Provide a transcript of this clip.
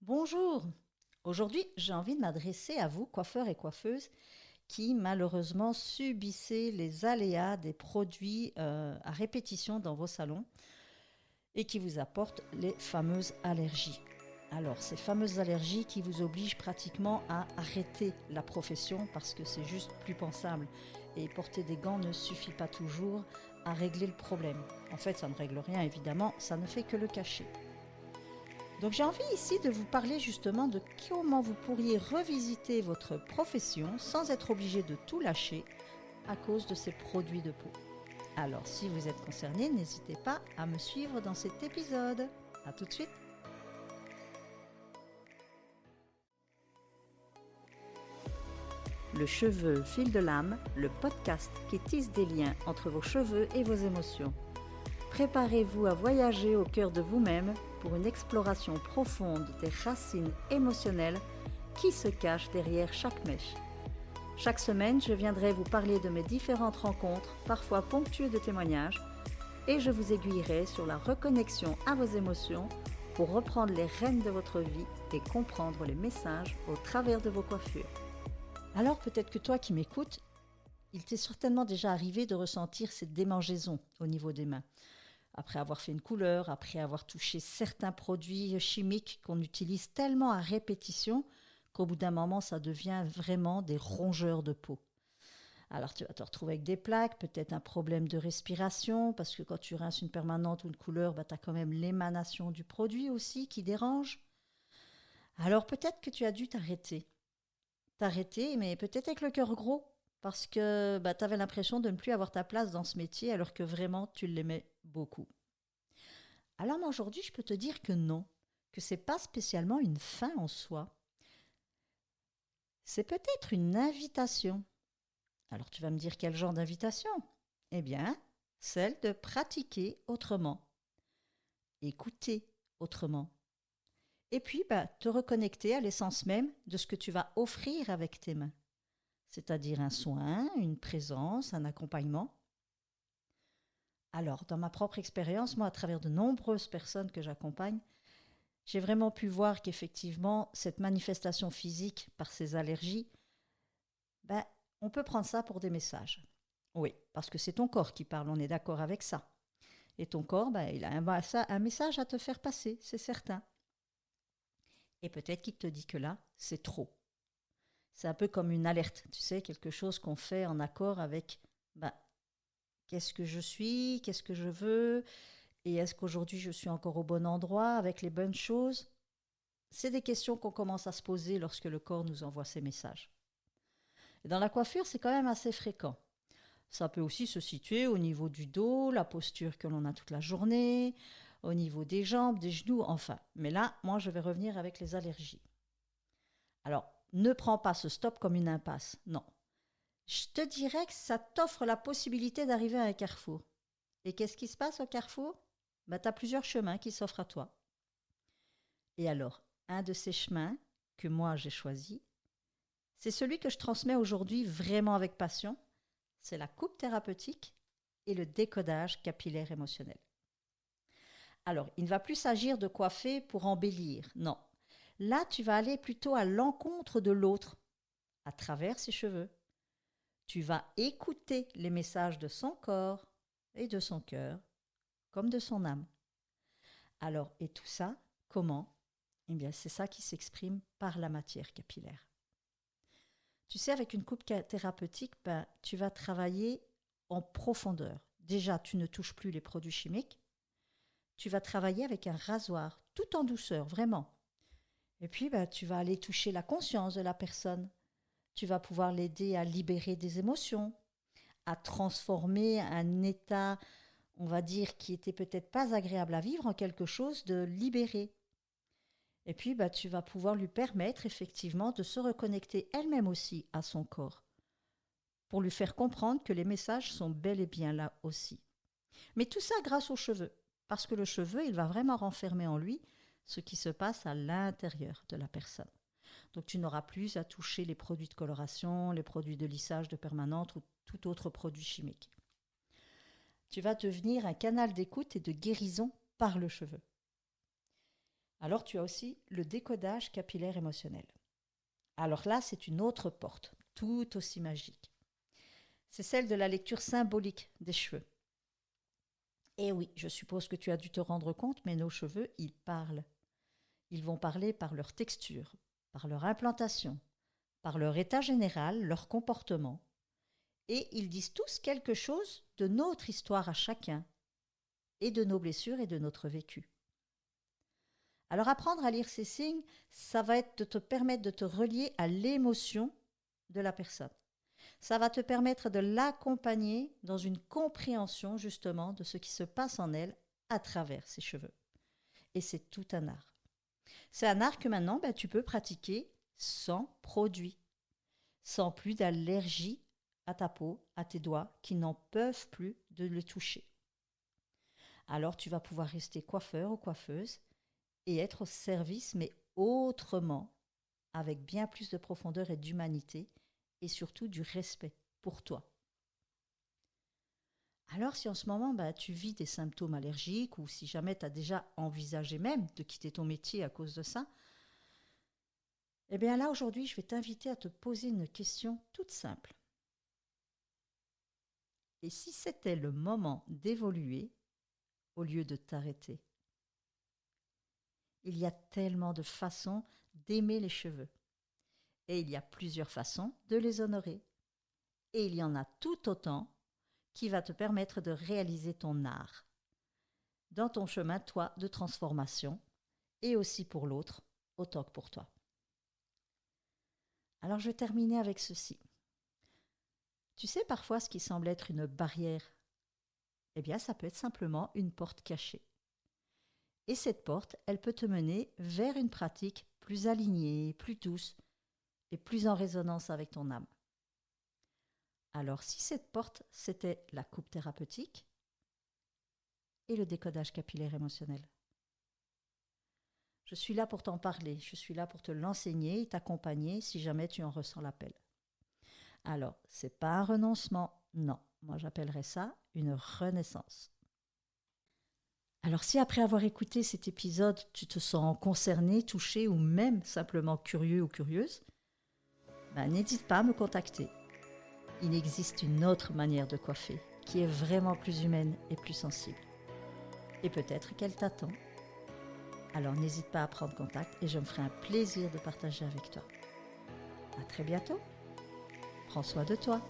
Bonjour. Aujourd'hui, j'ai envie de m'adresser à vous, coiffeurs et coiffeuses, qui malheureusement subissez les aléas des produits à répétition dans vos salons et qui vous apportent les fameuses allergies. Alors, ces fameuses allergies qui vous obligent pratiquement à arrêter la profession parce que c'est juste plus pensable. Et porter des gants ne suffit pas toujours à régler le problème. En fait, ça ne règle rien, évidemment, ça ne fait que le cacher. Donc j'ai envie ici de vous parler justement de comment vous pourriez revisiter votre profession sans être obligé de tout lâcher à cause de ces produits de peau. Alors si vous êtes concerné, n'hésitez pas à me suivre dans cet épisode. A tout de suite. Le cheveu fil de lame, le podcast qui tisse des liens entre vos cheveux et vos émotions. Préparez-vous à voyager au cœur de vous-même pour une exploration profonde des racines émotionnelles qui se cachent derrière chaque mèche. Chaque semaine, je viendrai vous parler de mes différentes rencontres, parfois ponctuées de témoignages, et je vous aiguillerai sur la reconnexion à vos émotions pour reprendre les rênes de votre vie et comprendre les messages au travers de vos coiffures. Alors peut-être que toi qui m'écoutes, il t'est certainement déjà arrivé de ressentir cette démangeaison au niveau des mains. Après avoir fait une couleur, après avoir touché certains produits chimiques qu'on utilise tellement à répétition qu'au bout d'un moment, ça devient vraiment des rongeurs de peau. Alors tu vas te retrouver avec des plaques, peut-être un problème de respiration, parce que quand tu rinces une permanente ou une couleur, tu as quand même l'émanation du produit aussi qui dérange. Alors peut-être que tu as dû t'arrêter, mais peut-être avec le cœur gros, parce que tu avais l'impression de ne plus avoir ta place dans ce métier alors que vraiment tu l'aimais beaucoup. Alors moi aujourd'hui, je peux te dire que non, que c'est pas spécialement une fin en soi. C'est peut-être une invitation. Alors tu vas me dire quel genre d'invitation? Eh bien, celle de pratiquer autrement, écouter autrement. Et puis, te reconnecter à l'essence même de ce que tu vas offrir avec tes mains. C'est-à-dire un soin, une présence, un accompagnement. Alors, dans ma propre expérience, moi, à travers de nombreuses personnes que j'accompagne, j'ai vraiment pu voir qu'effectivement, cette manifestation physique par ces allergies, ben, on peut prendre ça pour des messages. Oui, parce que c'est ton corps qui parle, on est d'accord avec ça. Et ton corps, il a un message à te faire passer, c'est certain. Et peut-être qu'il te dit que là, c'est trop. C'est un peu comme une alerte, tu sais, quelque chose qu'on fait en accord avec ben, qu'est-ce que je suis, qu'est-ce que je veux, et est-ce qu'aujourd'hui je suis encore au bon endroit avec les bonnes choses. C'est des questions qu'on commence à se poser lorsque le corps nous envoie ces messages. Et dans la coiffure, c'est quand même assez fréquent. Ça peut aussi se situer au niveau du dos, la posture que l'on a toute la journée, au niveau des jambes, des genoux, enfin. Mais là, moi, je vais revenir avec les allergies. Alors, ne prends pas ce stop comme une impasse, non. Je te dirais que ça t'offre la possibilité d'arriver à un carrefour. Et qu'est-ce qui se passe au carrefour? Tu as plusieurs chemins qui s'offrent à toi. Et alors, un de ces chemins que moi j'ai choisi, c'est celui que je transmets aujourd'hui vraiment avec passion, c'est la coupe thérapeutique et le décodage capillaire émotionnel. Alors, il ne va plus s'agir de coiffer pour embellir, non. Là, tu vas aller plutôt à l'encontre de l'autre, à travers ses cheveux. Tu vas écouter les messages de son corps et de son cœur, comme de son âme. Alors, et tout ça, comment? Eh bien, c'est ça qui s'exprime par la matière capillaire. Tu sais, avec une coupe thérapeutique, tu vas travailler en profondeur. Déjà, tu ne touches plus les produits chimiques. Tu vas travailler avec un rasoir, tout en douceur, vraiment. Et puis, tu vas aller toucher la conscience de la personne. Tu vas pouvoir l'aider à libérer des émotions, à transformer un état, on va dire, qui était peut-être pas agréable à vivre en quelque chose de libéré. Et puis, tu vas pouvoir lui permettre effectivement de se reconnecter elle-même aussi à son corps, pour lui faire comprendre que les messages sont bel et bien là aussi. Mais tout ça grâce aux cheveux, parce que le cheveu, il va vraiment renfermer en lui ce qui se passe à l'intérieur de la personne. Donc tu n'auras plus à toucher les produits de coloration, les produits de lissage de permanente ou tout autre produit chimique. Tu vas devenir un canal d'écoute et de guérison par le cheveu. Alors tu as aussi le décodage capillaire émotionnel. Alors là, c'est une autre porte, tout aussi magique. C'est celle de la lecture symbolique des cheveux. Et oui, je suppose que tu as dû te rendre compte, mais nos cheveux, ils parlent. Ils vont parler par leur texture, par leur implantation, par leur état général, leur comportement. Et ils disent tous quelque chose de notre histoire à chacun, et de nos blessures et de notre vécu. Alors apprendre à lire ces signes, ça va être de te permettre de te relier à l'émotion de la personne. Ça va te permettre de l'accompagner dans une compréhension justement de ce qui se passe en elle à travers ses cheveux. Et c'est tout un art. C'est un art que maintenant tu peux pratiquer sans produit, sans plus d'allergie à ta peau, à tes doigts qui n'en peuvent plus de le toucher. Alors tu vas pouvoir rester coiffeur ou coiffeuse et être au service, mais autrement, avec bien plus de profondeur et d'humanité, et surtout du respect pour toi. Alors si en ce moment tu vis des symptômes allergiques, ou si jamais tu as déjà envisagé même de quitter ton métier à cause de ça, eh bien là aujourd'hui je vais t'inviter à te poser une question toute simple. Et si c'était le moment d'évoluer au lieu de t'arrêter? Il y a tellement de façons d'aimer les cheveux. Et il y a plusieurs façons de les honorer. Et il y en a tout autant qui va te permettre de réaliser ton art dans ton chemin, toi, de transformation, et aussi pour l'autre, autant que pour toi. Alors je vais terminer avec ceci. Tu sais, parfois, ce qui semble être une barrière, eh bien, ça peut être simplement une porte cachée. Et cette porte, elle peut te mener vers une pratique plus alignée, plus douce et plus en résonance avec ton âme. Alors, si cette porte, c'était la coupe thérapeutique et le décodage capillaire émotionnel, je suis là pour t'en parler, je suis là pour te l'enseigner et t'accompagner si jamais tu en ressens l'appel. Alors, c'est pas un renoncement, non. Moi, j'appellerais ça une renaissance. Alors, si après avoir écouté cet épisode, tu te sens concerné, touché ou même simplement curieux ou curieuse, n'hésite pas à me contacter. Il existe une autre manière de coiffer qui est vraiment plus humaine et plus sensible. Et peut-être qu'elle t'attend. Alors n'hésite pas à prendre contact et je me ferai un plaisir de partager avec toi. À très bientôt. Prends soin de toi.